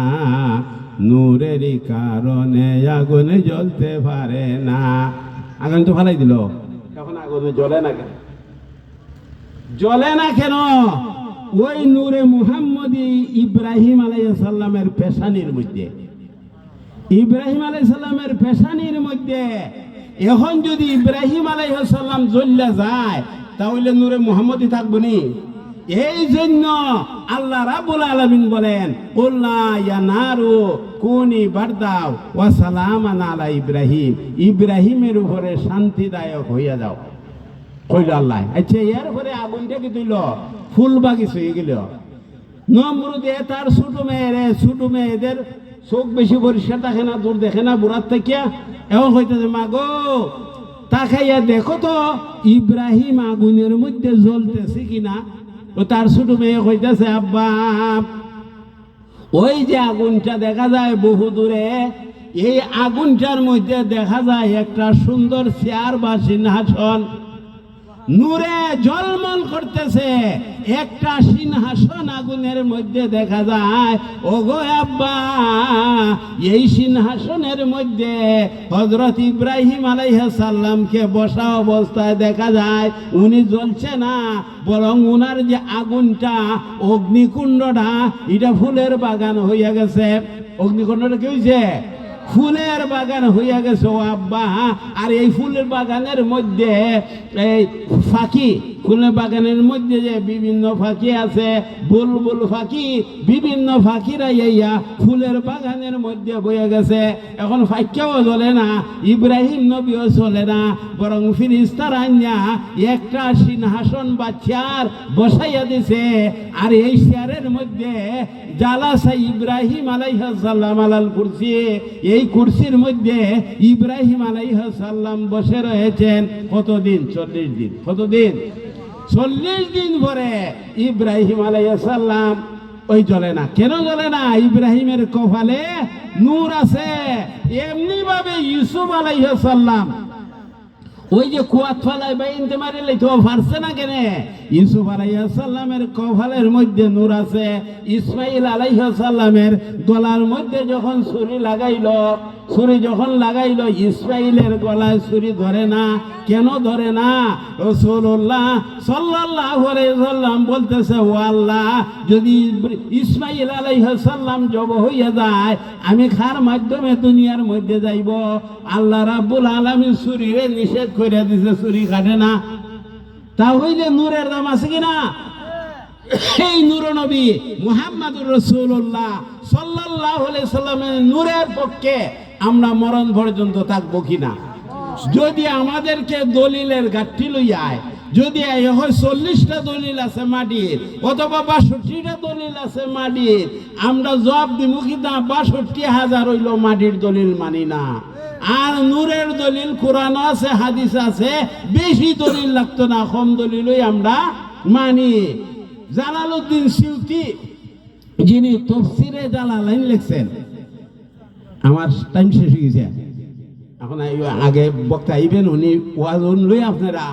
নূরের কারণে আগুন জ্বলতে পারে না। আগুন তো ফালাই দিল, এখন আগুন জ্বলে না কেন? জ্বলে না কেন? ওই নূরে মুহাম্মদী ইব্রাহিম আলাইহিস সালামের পেশানির মধ্যে, ইব্রাহিম আলাইহিস সালামের পেশানির মধ্যে। এখন যদি ইব্রাহিম আলাইহিস সালাম জ্বললে যায়, তাহলে নূরে মুহাম্মদী থাকবো নি? এই জন্য আল্লাহ রাব্বুল আলামিন বলেন কুলনা ইয়া নারু কুনি বারদাও ওয়া সালামান আলা ইব্রাহিম, ইব্রাহিমের উপরে শান্তিদায়ক হইয়া যাও কইল আল্লাহ। আচ্ছা, এর পরে আগুনটা কি দিল? ফুল বাগিচ হয়ে গেল। নমরুদে তার ছোট মেয়েদের চোখ বেশি পরিষ্কার দেখে না, দূর দেখে না, বুড়ার থেকে এখন হইতেছে মা গো তাকাইয়া দেখো তো ইব্রাহিম আগুনের মধ্যে জ্বলতেছে কিনা। ও তার ছোট মেয়ে হইতেছে আব্বা ওই যে আগুনটা দেখা যায় বহু দূরে, এই আগুনটার মধ্যে দেখা যায় একটা সুন্দর চেয়ার বা সিংহাসন নূরে ঝলমল করতেছে। একটা সিংহাসন আগুনের মধ্যে দেখা যায়। ওগো আব্বা, এই সিংহাসনের মধ্যে হযরত ইব্রাহিম আলাইহিস সালামকে বসা অবস্থায় দেখা যায়। উনি জ্বলছে না, বরং উনার যে আগুনটা অগ্নিকুণ্ডটা এটা ফুলের বাগান হইয়া গেছে। অগ্নিকুণ্ডটা কি হয়েছে? ফুলের বাগান হইয়া গেছে ও আব্বা। আর এই ফুলের বাগানের মধ্যে এই ফাঁকি, ফুলের বাগানের মধ্যে যে বিভিন্ন ফাঁকি আছে, বুলবুল ফাঁকি, বিভিন্ন ফাঁকিরা ইয়া ফুলের বাগানের মধ্যে বয়ে গেছে। এখন ফাঁকিও চলে না, ইব্রাহিম নবীও চলে না, বরং ফিরিস্তার আইনা একটা সিংহাসন বা চেয়ার বসাইয়া দিছে। আর এই চেয়ারের মধ্যে জালাসা ইব্রাহিম আলাইহিস সালাম আলাল কুরসি, এই কুরসির মধ্যে ইব্রাহিম আলাইহিস সালাম বসে রয়েছেন কতদিন? 40 দিন। কতদিন? 40 দিন পরে ইব্রাহিম আলাইহিস সালাম ওই জ্বলে না। কেন জ্বলে না? ইব্রাহিমের কপালে নূর আছে। এমনি ভাবে ইউসুফ আলাইহিস সালাম ওই যে কুয়াত ফালায় বাইনতে মারিলে তো পারছে না কেন? ইউসুফ আলাইহিস সালামের কপালের মধ্যে নূর আছে। ইসমাইল আলাইহিস সালামের গলার মধ্যে যখন ছুরি লাগাইলো, ছুরি যখন লাগাইলো, ইসমাইলের গলায় ছুরি ধরে না। কেন ধরে না? রাসূলুল্লাহ সাল্লাল্লাহু আলাইহি সাল্লাম বলতেছে, ও আল্লাহ, যদি ইসমাইল আলাইহিস সালাম জবাই হইয়া যায়, আমি কার মাধ্যমে দুনিয়ার মধ্যে যাইব? আল্লাহ রাব্বুল আলামিন ছুরিরে নিষেধ করে দিছে, ছুরি কাটে না। তা হইলে নূরের দাম আছে কিনা? এই নূর নবী মুহাম্মদুর রাসূলুল্লাহ সাল্লাল্লাহু আলাইহি সাল্লামের নূরের পক্ষে আমরা মরণ পর্যন্ত থাকবো কিনা? যদি আমাদেরকে দলিলের গাঠি লইয়ায়, যদি হয় 40টা দলিল আছে মাটির, অথবা 62টা দলিল আছে মাটির, আমরা জবাব দিব কিনা 62,000 হইল মাটির দলিল মানি না। আর নূরের দলিল কোরআন আছে, হাদিস আছে, বেশি দলিল লাগতো না, কম দলিলই আমরা মানি। জালালউদ্দিন সিউতি, যিনি তাফসীরে জালালাইন লিখছেন, আমার টাইম শেষ হয়ে গেছে, এখন আগে বক্তা আইবেন, উনি ওয়াজ লই আপনারা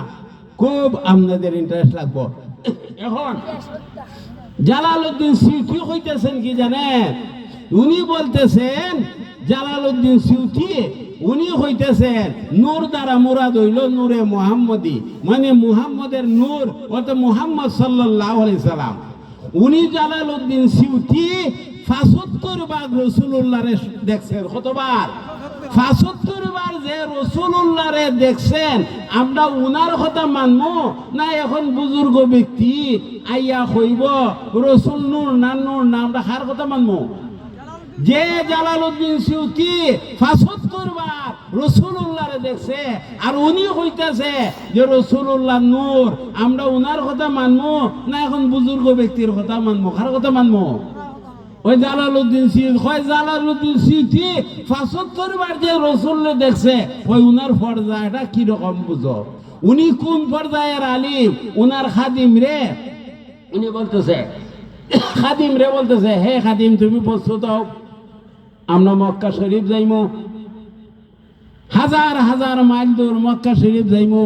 খুব আপনাদের ইন্টারেস্ট লাগবো। এখন জালালউদ্দিন সিউতি কইতেছেন কি জানেন? উনি বলতেছেন, জালালউদ্দিন সিউতি উনি হইতেছেন নূর দ্বারা মুরাদ হইল নূরে মুহাম্মদি, মানে মুহাম্মদের নূর, অর্থাৎ মুহাম্মদ সাল্লাল্লাহু আলাইহি সাল্লাম। উনি জালালউদ্দিন সিউতি 75 বার রাসূলুল্লাহরে দেখছেন। কতবার? 75 বার যে রাসূলুল্লাহরে দেখছেন। আমরা উনার কথা মানবো না? এখন বুজুর্গ ব্যক্তি আইয়া কইব রাসূল নূর না নূর না, আমরা কার কথা মানবো? যে জালালউদ্দিন সিউতি 75 বার রাসূলুল্লাহরে দেখছে, আর উনি কইতাছে যে রাসূলুল্লাহ নূর, আমরা উনার কথা মানবো না এখন বুজুর্গ ব্যক্তির কথা মানবো? কার কথা মানবো? ওই জালালউদ্দিন সিউতি কয়, জালালউদ্দিন সিউতি 75 বার যে রাসূলকে দেখছে, ওই উনার পর্যায়টা কি রকম বুঝো? উনি কোন পর্যায়ের আলিম? উনার খাদিম রে উনি বলতেছে, খাদিম রে বলতেছে, হে খাদিম তুমি প্রস্তুত হও, আমরা মক্কা শরীফ যাইমু, হাজার হাজার মাইল দূর মক্কা শরীফ যাইমু।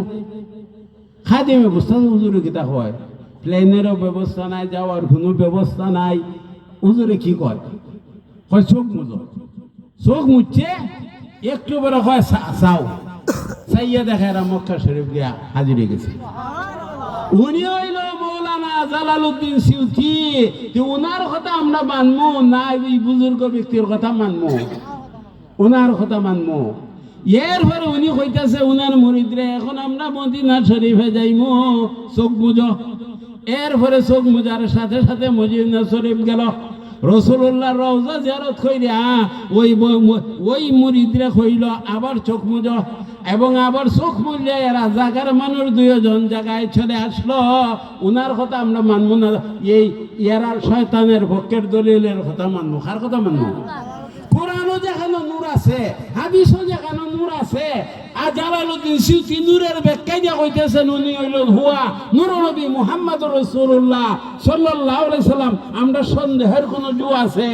খাদিমে বুঝতে হুজুরে কিতা হয়? প্লেনেরও ব্যবস্থা নাই, যাওয়ার কোনো ব্যবস্থা নাই। হুজুরে কি কয়? কয় চোখ মুজো। চোখ মুচ্ছে একটু বড় কয় চাও, চাইয়া দেখে এরা মক্কা শরীফ গিয়া হাজির হয়ে গেছে। উনি হইল মৌলানা জালালউদ্দিন সিউতি। উনার কথা আমরা মানবো না ওই বুজুর্গ ব্যক্তির কথা মানবো? উনার কথা মানবো। এরপরে উনি কইতাছে উনার মুরিদরে, এখন আমরা মদিনা শরীফে যাইমু, চোখ মুজো। এরপরে চোখ মুজার সাথে সাথে মদিনা শরীফ গেল। রাসূলুল্লাহ রওজা জিয়ারত কইরা ওই মুরিদরে কইল আবার চোখ মুজো, এবং আবার চোখ মুজলে এরা জায়গার মানুষ 2 জন জায়গায় চলে আসলো। উনার কথা আমরা মানবো না, এই এরা শয়তানের পক্ষের দলিলের কথা মানবো। কার কথা মানবো? কোরআনও যেখানে নূর আছে, হাদিসও যেখানে নূর আছে। আর জালালউদ্দিন সিউতি নূরের ব্যাখ্যা দিয়া কইতেছেন, উনি হইলেন হুয়া নূর নবী মুহাম্মদুর রাসূলুল্লাহ সাল্লাল্লাহু আলাইহি সাল্লাম। আমরা সন্দেহের কোনো জু আছে?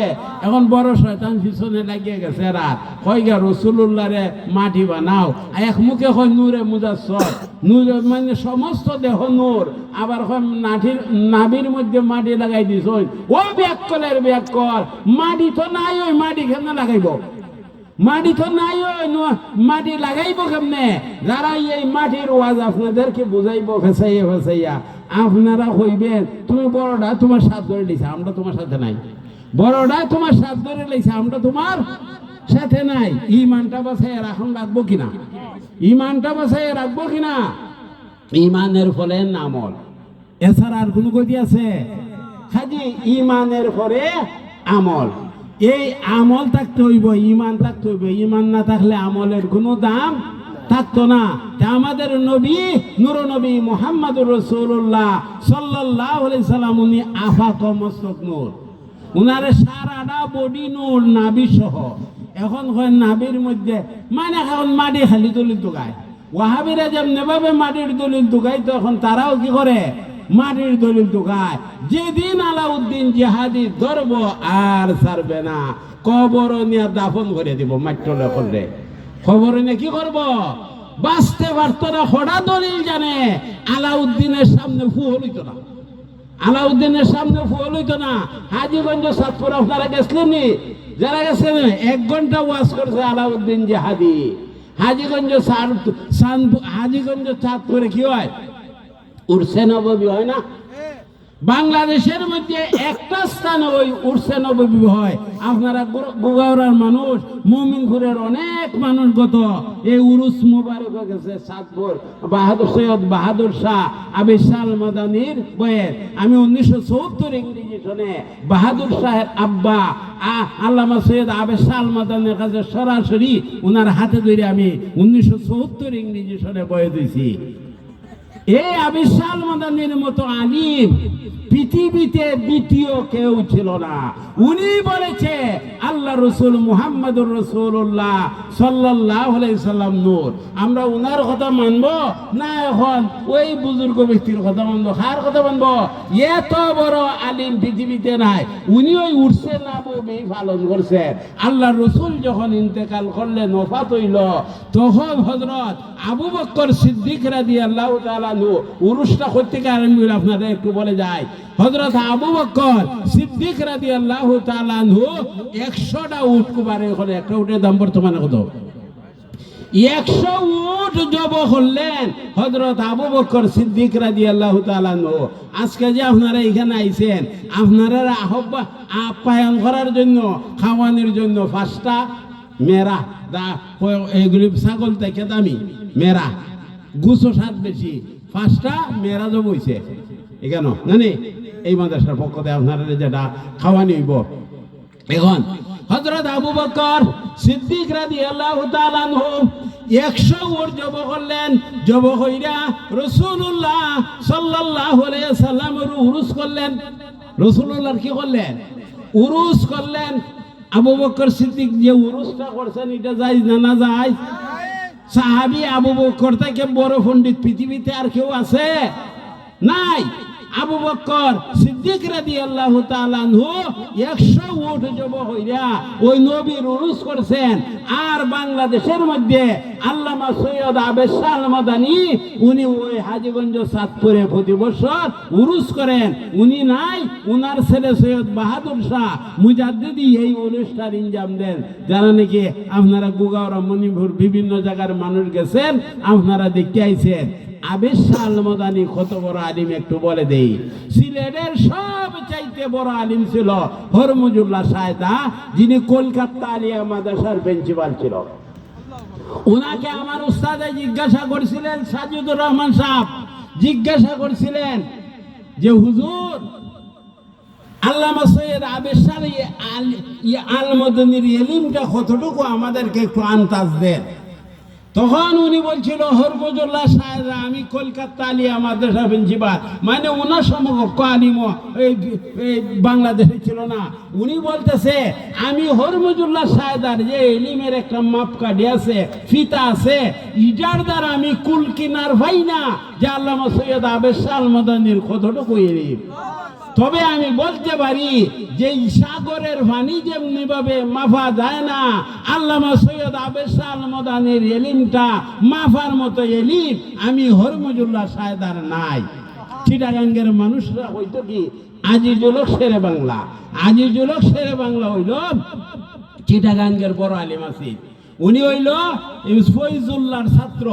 এখন বড় শয়তান পিছনে লাগিয়ে গেছে রাত, কইগা রাসূলুল্লাহরে মাটি বানাও, এক মুখে কয় নূরে মুজাসসাম, নূর মানে সমস্ত দেহ নূর, আবার কয় নাভির মধ্যে মাটি লাগাই দিছ। ও ব্যাককলের ব্যাককল, মাটি তো নাই, ওই মাটি কেমনে লাগাইব? মাটি তো নাই, ওই মাটি লাগাইব কেমনে? যারা এই মাটির ওয়াজ আপনাদেরকে বুঝাইব ফেসাইয়া ফেসাইয়া, আপনারা কইবেন তুমি বড়টা তোমার সাথ ধরে লিছা, আমরা তোমার সাথে নাই। বড়টা তোমার সাথ ধরে লিছা, আমরা তোমার সাথে নাই, ইমানটা বাঁচাই এখন রাখবো কিনা, ইমানটা বাঁচাই রাখবো কিনা, ইমানের ফলে আমল, এছাড়া আর কোনো গতি আছে? খালি ইমানের পরে আমল, এই আমল থাকতে হইব, ইমান থাকতে হইব, ইমান না থাকলে আমলের কোনো দাম থাকতো না। তা আমাদের নবী নূর নবী মুহাম্মদুর রাসূলুল্লাহ সাল্লাল্লাহু আলাইহি সাল্লাম উনি আফাক মস্তক নূর, উনারে সারাটা বডি নূর, নাভি সহ। এখন হয় নাভির মধ্যে মানে এখন মাটি খালি দলিল দুগায়, ওয়াহাবিরা যেমনি ভাবে মাটির দলিল দুগায়, তখন তারাও কি করে মাটির দলিল দুগায়। যেদিন আলাউদ্দিন জিহাদি ধরব আর ছাড়বে না, কবর নিয়ে দাফন করে দিব, মাট্টলে করলে খবর নিয়ে কি করব, বাঁচতে পারতো না। হঠাৎ দলিল জানে আলাউদ্দিনের সামনে ফুল হইতো না, আলাউদ্দিনের সামনে ফুল হইতো না। হাজীগঞ্জ সাতপুর আপনারা গেছিলেন নি? যারা গেছেন 1 ঘন্টা ওয়াজ করছে আলাউদ্দিন জিহাদি। হাজীগঞ্জ হাজীগঞ্জ চাঁদপুরে কি হয়, উরসে নববী হয় না? বাংলাদেশের মধ্যে একটা স্থানে ওই উরসে নববী হয়। আপনারা গুগাওড়ার মানুষ, মুমিনপুরের অনেক মানুষ গত এই উরুস মুবারক হয়ে গেছে চাঁদপুর বাহাদুর সৈয়দ বাহাদুর শাহ আবিসাল মাদানির বয়ে। আমি 1974 ইংরেজি সনে বাহাদুর শাহের আব্বা আল্লামা সৈয়দ আবিসাল মাদানির কাছে সরাসরি ওনার হাতে ধরে আমি 1974 ইংরেজি সনে বয়ে দিয়েছি। এই আবিসাল মাদানির মতো আলিম পৃথিবীতে দ্বিতীয় কেউ ছিল না। উনি বলেছে আল্লাহ রসুল মুহাম্মদুর রাসূলুল্লাহ সাল্লাল্লাহু আলাইহি সাল্লাম নূর। আমরা উনার কথা মানবো না এখন ওই বুজুর্গ ব্যক্তির কথা মানবো? কার কথা মানবো? এত বড় আলিম পৃথিবীতে নাই। উনি ওই উরসে নববী পালন করছেন। আল্লাহ রসুল যখন ইন্তেকাল করলেন, ওফাত হইল, তখন হযরত আবু বকর সিদ্দিক রাদিয়াল্লাহু তাআলা আনহু উরুসটা করতে আরম্ভ হইল। আপনাদের একটু বলে যায়, হযরত আবু বকর সিদ্দিক রাদিয়াল্লাহু তাআলা আনহু 100টা উট কুরবানি করে। একটা উটের দাম বর্তমানে কত? 100 উট জব করলেন হযরত আবু বকর সিদ্দিক রাদিয়াল্লাহু তাআলা আনহু। আজকে যে আপনারা এখানে আইছেন, আপনারা আপ্যায়ন করার জন্য, খাওয়ানোর জন্য 5টা মেরা এগুলি ছাগল থেকে দামি মেরা, গুছো স্বাদ বেশি, 5টা মেরা জব হইছে এখানে জানি এই মাদ্রাসার পক্ষ থেকে আপনারা যেটা খাওয়ানি হইব। এখন হযরত আবু বকর সিদ্দিক রাদিয়াল্লাহু তাআলা আনহু 100 উট জব করলেন। জব কইরা রাসূলুল্লাহ সাল্লাল্লাহু আলাইহি সাল্লামের উরুস করলেন। রাসূলুল্লাহর কি করলেন? উরুস করলেন। আবু বকর সিদ্দিক যে উরুসটা করছেন, এটা জায়েজ না না জায়েজ? সাহাবী আবু বকর থেকে বড় পণ্ডিত পৃথিবীতে আর কেউ আছে? নাই। আবু বকর সিদ্দিক রাদিয়াল্লাহু তাআলা আনহু 100 উট জব হইরা ওই নবীর উরুস করছেন। আর বাংলাদেশের মধ্যে আল্লামা সৈয়দ আবিসাল মাদানী উনি ওই হাজীগঞ্জ চাঁদপুরে প্রতি বছর উরুস করেন। উনি নাই, উনার ছেলে সৈয়দ বাহাদুর শাহ মুজাদ্দিদি এই অনুষ্ঠান ইনজাম দেন। যারা নাকি আপনারা গুগাওড়া, মণিপুর বিভিন্ন জায়গার মানুষ গেছেন, আপনারা দেখতে আইছেন। আবিসাল মাদানী কত বড় আলিম একটু বলে দেই। সিলেটের সব চাইতে বড় আলিম ছিল হরমুজুল্লাহ সাহেদা, যিনি কলকাতা আলিয়া মাদ্রাসার প্রিন্সিপাল ছিল। ওনাকে আমার উস্তাদে জিজ্ঞাসা করছিলেন, সাজিদুর রহমান সাহেব জিজ্ঞাসা করছিলেন যে হুজুর আল্লামা সৈয়দ আবিসাল আল মাদানীর ইলমটা কতটুকু আমাদেরকে একটু আন্দাজ দেন। তখন উনি বলছিল হরমুজুল্লাহ সাহেব আমি কলকাতা আলিয়া মাদ্রাসা প্রিন্সিপাল, মানে ওনার সমকক্ষ আলিম এই বাংলাদেশে ছিল না। উনি বলতেছে আমি হরমুজুল্লাহ সাহেদার যে ইলমের একটা মাপকাঠি আছে, ফিতা আছে, ইটার দ্বারা আমি কুল কিনার ভাই না যে আল্লামা সৈয়দ আবিসাল মাদানীর কতটুকু ইলম। তবে আমি বলতে পারি যে সাগরের পানি যেমনি ভাবে মাফা যায় না, আল্লামা সৈয়দ আবিসাল মাদানীর ইলমটা মাফার মতো ইলম আমি হরমুজুল্লাহ সাহেদার নাই। চিটাগাঙ্গের মানুষরা হইতো কি আজিজুল হক শেরে বাংলা, আজিজুল হক শেরে বাংলা হইল চিটাগাঙ্গের বড় আলিম আছে। উনি হইল ফয়জুল্লাহর ছাত্র,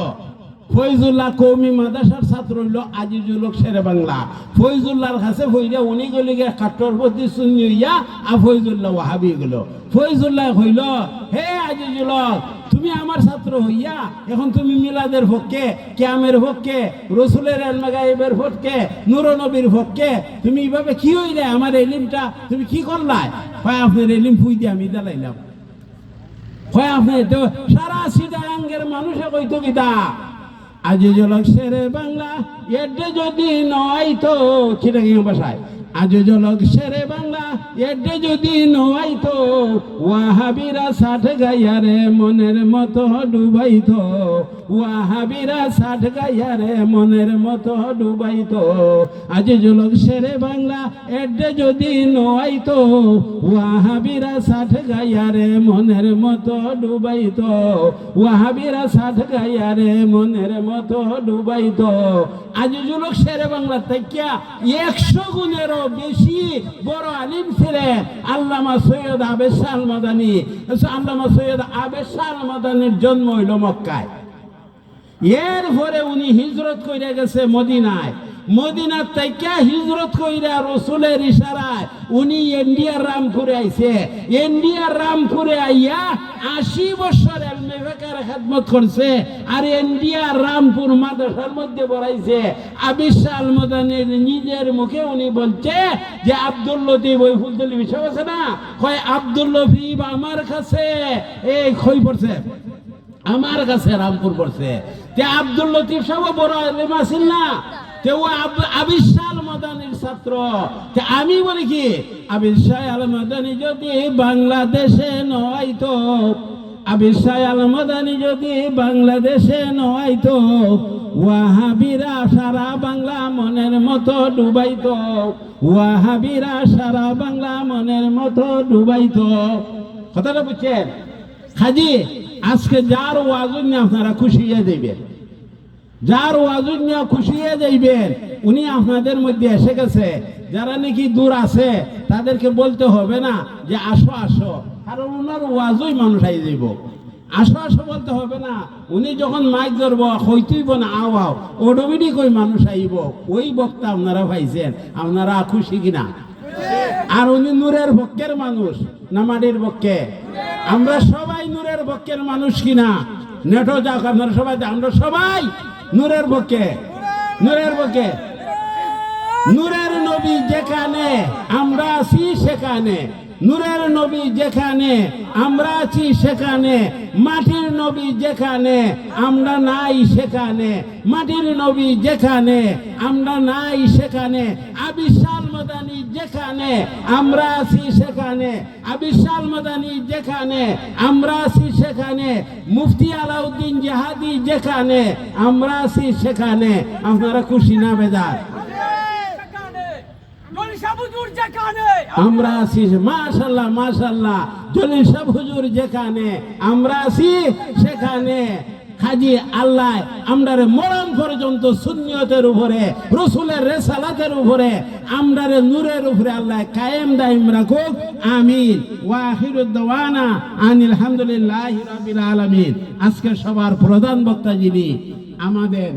ফয়জুল্লাহ কৌমি মাদ্রাসার ছাত্র হইল আজিজুল হক শেরে বাংলা। ফয়জুল্লাহর কাছে হইলে উনি গলি কাট্টরপন্থী সুন্নি হইয়া আর ফয়জুল্লাহ ওয়াহাবি গেল। ফয়জুল্লাহ হইল, হে আজিজুল হক, তুমি আমার ছাত্র হইয়া এখন তুমি মিলাদের পক্ষে, কিয়ামের পক্ষে, রসুলের ইলমে গায়েবের পক্ষে, নূর নবীর পক্ষে তুমি এইভাবে কি হইলে আমার এলিমটা তুমি কি করলাই? হয় আপনার এলিম ফুই দিয়ে আমি দালাইলাম। হয় আপনি তো সারা সিটাঙ্গের মানুষে কইতো কিতা আজিজুল হক শেরে বাংলা এডে যদি নয় তো চিটাঙ্গি ভাষায় আজিজুল হক শেরে বাংলা এডে যদি নয় তো ওয়াহাবিরা 60 গায়ারে মনের মতো ডুবাইতো, ওয়াহাবিরা 60 গায়ারে মনের মতো ডুবাইতো। আজিজুল হক শেরে বাংলা এডে যদি নয় তো ওয়াহাবিরা 60 গায়ারে মনের মতো ডুবাইতো, ওয়াহাবিরা 60 গায়ারে মনের মতো ডুবাইতো। আজিজুল হক শেরে বাংলা থেকে 100 গুণেরও বেশি বড় আলিম ছিলেন আল্লামা সৈয়দ আবেদ শাহ আল মাদানী। আল্লামা সৈয়দ আবেদ শাহ আল মাদানীর জন্ম হইল মক্কায়। এরপরে উনি হিজরত কইরা গেছে মদিনায়। মদিনার থেকে হিজরত কইরা রসুলের ইশারায় উনি ইন্ডিয়ার রামপুরে আইছে। ইন্ডিয়ার রামপুরে আইয়া 80 বছর ইলমে ফিকহের খেদমত করছে। আর ইন্ডিয়ার রামপুর মাদ্রাসার মধ্যে পড়াইছে। আবিদ শাহ আল মাদানীর নিজের মুখে উনি বলছে যে আব্দুল লতিফ ওই ফুলতলি বিষয় আছে না, কয় আব্দুল লতিফ আমার কাছে এই খই পড়ছে, আমার কাছে রামপুর পড়ছে। তে আব্দুল লতিফ সাহেব বড় আলেম আছেন না, তে ও আবিদ শাহ আল মাদানীর ছাত্র। তে আমি বলি কি আবিদ শাহ আল মাদানী যদি বাংলাদেশে নয় তো, আবিদ শাহ আল মাদানী যদি বাংলাদেশে নয় তো ওয়াহাবিরা সারা বাংলা মনের মতো ডুবাইতো, ওয়াহাবিরা সারা বাংলা মনের মতো ডুবাইতো। কথাটা বুঝছেন? হাজি আজকে যার ওয়াজ নিয়ে আপনারা খুশি হয়ে যাইবেন, যার ওয়াজ নিয়ে খুশি হয়ে যাইবেন, উনি আপনাদের মধ্যে এসে গেছে। যারা নাকি দূর আছে তাদেরকে বলতে হবে না যে আসো আসো, কারণ ওনার ওয়াজই মানুষ আই যাইব। আসো আসো বলতে হবে না, উনি যখন মাইক ধরবো হইতেইব না আও আও অটোমেটিক ওই মানুষ আইব। ওই বক্তা আপনারা পাইছেন, আপনারা খুশি কিনা? আর উনি নূরের পক্ষের মানুষ না মাটির পক্ষে? আমরা সবাই নূরের পক্ষের মানুষ কিনা? নেটো যাক আপনারা সবাই, আমরা সবাই নূরের পক্ষে, নূরের পক্ষে। নূরের নবী যেখানে আমরা আছি সেখানে, নূরের নবী যেখানে আমরা আছি সেখানে, মাটির নবী যেখানে আমরা নাই সেখানে, মাটির নবী যেখানে আমরা নাই সেখানে, আবিদ শাহ আল মাদানী যেখানে আমরা আছি সেখানে, আবিদ শাহ আল মাদানী যেখানে আমরা আছি সেখানে, মুফতি আলাউদ্দিন জাহাদি যেখানে আমরা আছি সেখানে। আপনারা খুশি না বেজার? আমরা আছি মাশাআল্লাহ মাশাআল্লাহ, জলিল সাহেব হুজুর যেখানে আমরা আছি সেখানে। হাজি আল্লাহ আমরারে মরণ পর্যন্ত সুন্নিয়তের উপরে, রসুলের রেসালাতের উপরে, আমরারে নূরের উপরে আল্লাহ কায়েম দাইম রাখুক। আমিন। ওয়া আখিরু দাওয়ানা আনিল হামদুলিল্লাহি রাব্বিল আলামিন। আজকে সবার প্রধান বক্তা যিনি আমাদের